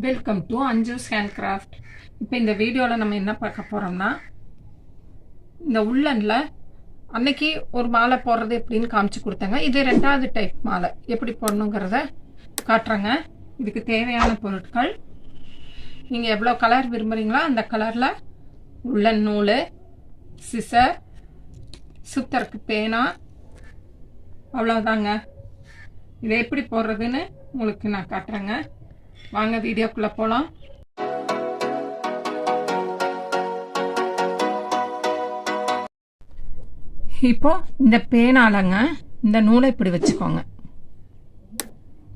Welcome to அஞ்சுஸ் handcraft. இப்போ இந்த வீடியோவில் நம்ம என்ன பார்க்க போகிறோம்னா, இந்த உள்ளனில் அன்னைக்கு ஒரு மாலை போடுறது எப்படின்னு காமிச்சு கொடுத்தாங்க. இது ரெண்டாவது டைப் மாலை எப்படி போடணுங்கிறத காட்டுறேங்க. இதுக்கு தேவையான பொருட்கள், நீங்கள் எவ்வளோ கலர் விரும்புகிறீங்களோ அந்த கலரில் உள்ளன் நூல், சிசர், சுத்தருக்கு பேனா, அவ்வளோதாங்க. இதை எப்படி போடுறதுன்னு உங்களுக்கு நான் காட்டுறேங்க. வாங்க வீடியோக்குள்ளே போகலாம். இப்போ இந்த பேனாலங்க இந்த நூலை இப்படி வச்சுக்கோங்க.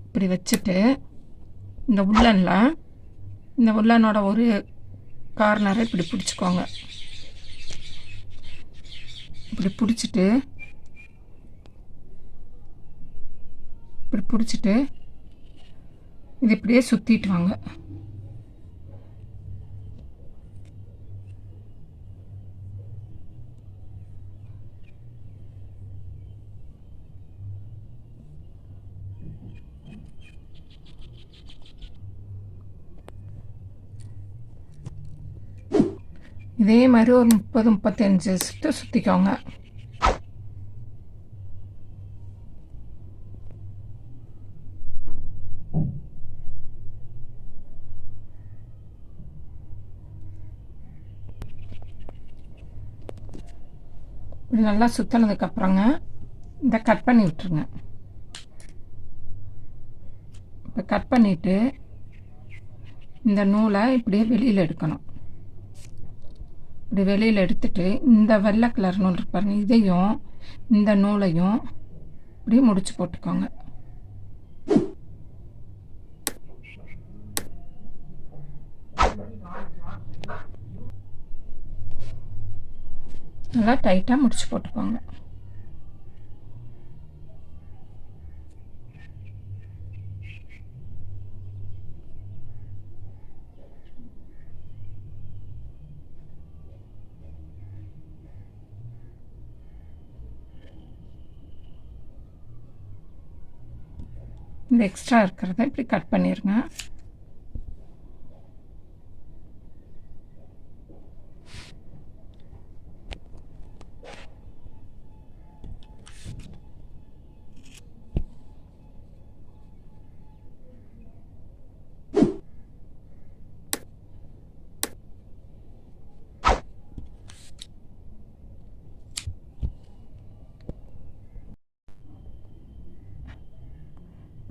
இப்படி வச்சுட்டு இந்த உள்ளனோட ஒரு கார்னரை இப்படி பிடிச்சிக்கோங்க. இப்படி பிடிச்சிட்டு இது இப்படியே சுற்றிட்டு வாங்க. இதே மாதிரி ஒரு 30-35 சுற்று சுற்றிக்கோங்க. இப்படி நல்லா சுற்றினதுக்கப்புறங்க இதை கட் பண்ணி விட்டுருங்க. இப்போ கட் பண்ணிவிட்டு இந்த நூலை இப்படியே வெளியில் எடுக்கணும். இப்படி வெளியில் எடுத்துட்டு இந்த வெள்ளை கலர் நூல் இருப்பாருங்க, இதையும் இந்த நூலையும் இப்படி முடிச்சு போட்டுக்கோங்க. நல்லா டைட்டாக முடிச்சு போட்டுக்கோங்க. இந்த எக்ஸ்ட்ரா இருக்கிறத இப்படி கட் பண்ணிடுங்க.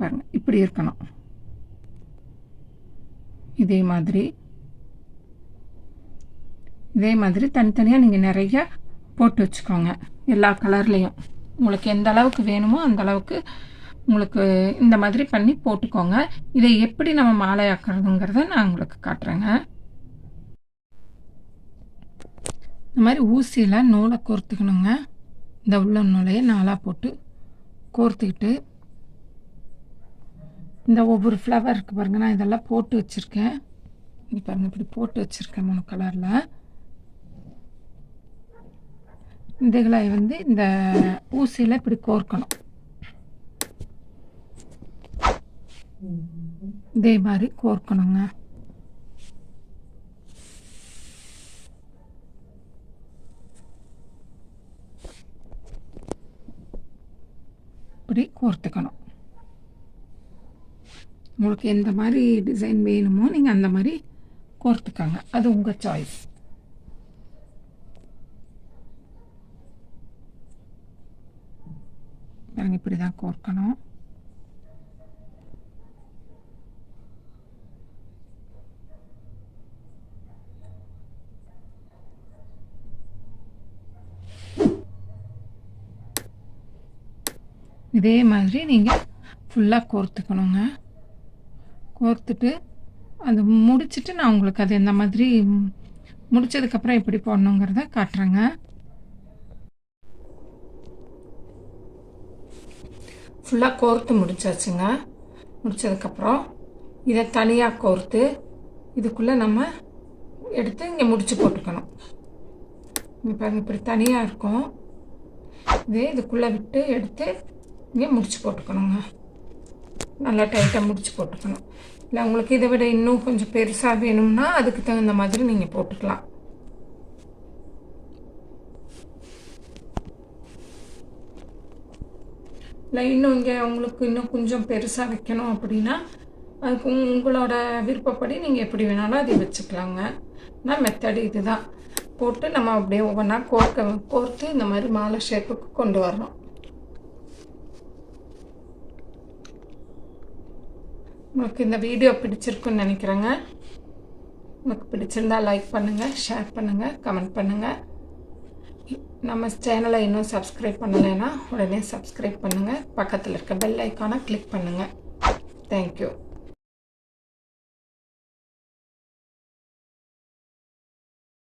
பாருங்க, இப்படி இருக்கணும். இதே மாதிரி தனித்தனியாக நீங்கள் நிறைய போட்டு வச்சுக்கோங்க. எல்லா கலர்லேயும் உங்களுக்கு எந்த அளவுக்கு வேணுமோ அந்த அளவுக்கு உங்களுக்கு இந்த மாதிரி பண்ணி போட்டுக்கோங்க. இதை எப்படி நம்ம மாலையாக்குறதுங்கிறத நான் உங்களுக்கு காட்டுறேங்க. இந்த மாதிரி ஊசியில் நூலை கோர்த்துக்கணுங்க. இந்த உள்ள நூலையை நாளாக போட்டு கோர்த்துக்கிட்டு இந்த ஒவ்வொரு ஃப்ளவர் இருக்குது பாருங்கள், நான் இதெல்லாம் போட்டு வச்சுருக்கேன். இங்கே பாருங்கள், இப்படி போட்டு வச்சுருக்கேன் 3 கலரில். இதுகளை இந்த ஊசியில் இப்படி கோர்க்கணும். இதே மாதிரி கோர்க்கணுங்க. இப்படி கோர்த்துக்கணும். உங்களுக்கு எந்த மாதிரி டிசைன் வேணுமோ நீங்கள் அந்த மாதிரி கோர்த்துக்கோங்க, அது உங்கள் சாய்ஸ். பாருங்க, இப்படி தான் கோர்க்கணும். இதே மாதிரி நீங்கள் ஃபுல்லாக கோர்த்துக்கணுங்க. கோர்த்துட்டு அது முடிச்சுட்டு நான் உங்களுக்கு அது இந்த மாதிரி முடித்ததுக்கப்புறம் எப்படி போடணுங்கிறத காட்டுறேங்க. ஃபுல்லாக கோர்த்து முடிச்சாச்சுங்க. முடித்ததுக்கப்புறம் இதை தனியாக கோர்த்து இதுக்குள்ளே நம்ம எடுத்து இங்கே முடிச்சு போட்டுக்கணும். இங்கே பாருங்கள், இப்படி தனியாக இருக்கும். இதுக்குள்ளே விட்டு எடுத்து இங்கே முடிச்சு போட்டுக்கணுங்க. நல்லா டைட்டாக முடிச்சு போட்டுக்கணும். இல்லை உங்களுக்கு இதை விட இன்னும் கொஞ்சம் பெருசாக வேணும்னா அதுக்கு தகுந்த மாதிரி நீங்கள் போட்டுக்கலாம். இல்லை இன்னும் இங்கே உங்களுக்கு இன்னும் கொஞ்சம் பெருசாக வைக்கணும் அப்படின்னா அதுக்கு உங்களோட விருப்பப்படி நீங்கள் எப்படி வேணாலும் அதை வச்சுக்கலாங்க. ஆனால் மெத்தடு இது தான். போட்டு நம்ம அப்படியே ஒவ்வொன்றா கோர்த்து இந்த மாதிரி மாலை ஷேப்புக்கு கொண்டு வரணும். உங்களுக்கு இந்த வீடியோ பிடிச்சிருக்குன்னு நினைக்கிறேங்க. உங்களுக்கு பிடிச்சிருந்தால் லைக் பண்ணுங்கள், ஷேர் பண்ணுங்கள், கமெண்ட் பண்ணுங்கள். நம்ம சேனலை இன்னும் சப்ஸ்கிரைப் பண்ணலைன்னா உடனே சப்ஸ்கிரைப் பண்ணுங்கள். பக்கத்தில் இருக்க பெல் ஐக்கானை கிளிக் பண்ணுங்கள். தேங்க்யூ.